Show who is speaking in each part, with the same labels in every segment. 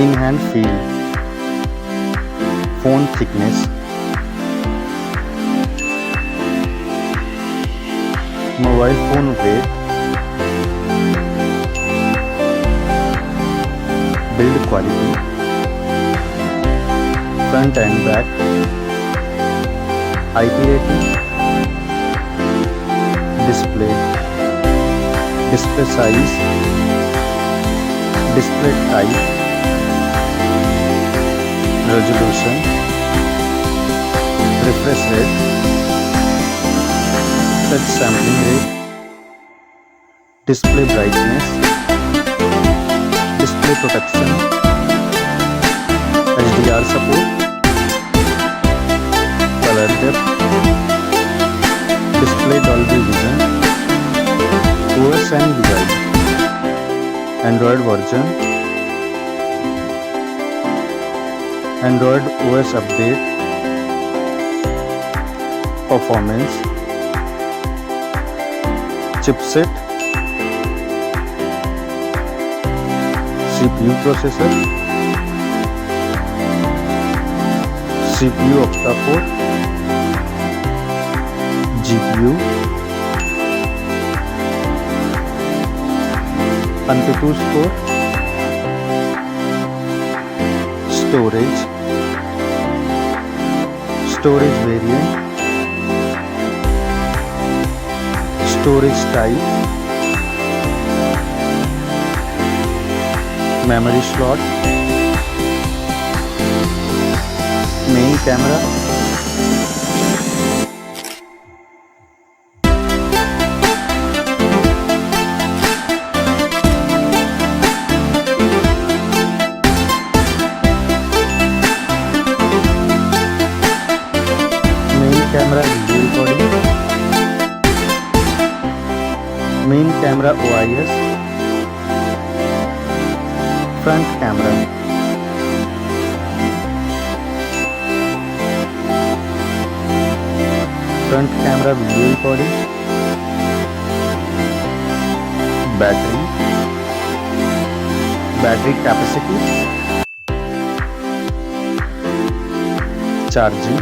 Speaker 1: in hand feel, phone thickness, mobile phone weight, build quality, front and back, IP rating, display size, display type, resolution, refresh rate, touch sampling rate, display brightness, display protection, HDR support, color depth, display Dolby Vision, OS and UI, Android version, Android OS update, performance, chipset, CPU processor, CPU octa-core, GPU, AnTuTu score, storage variant, storage type, memory slot, main camera, camera video recording, main camera OIS, front camera, video recording, battery capacity, charging,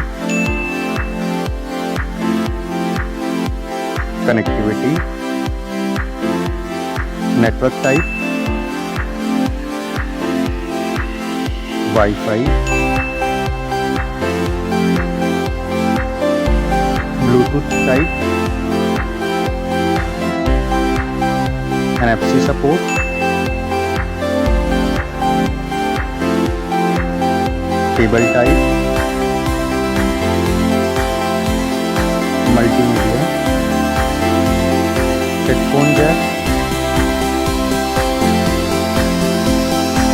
Speaker 1: connectivity, network type, Wi-Fi, Bluetooth type, NFC support, cable type, multimedia, headphone jack,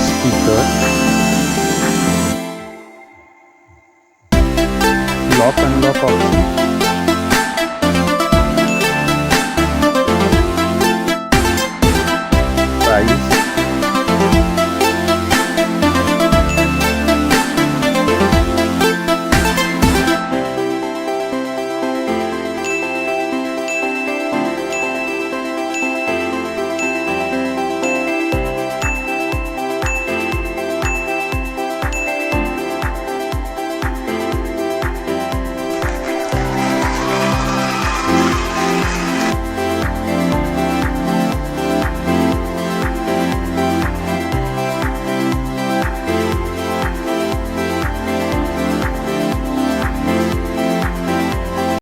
Speaker 1: speaker, lock unlock option,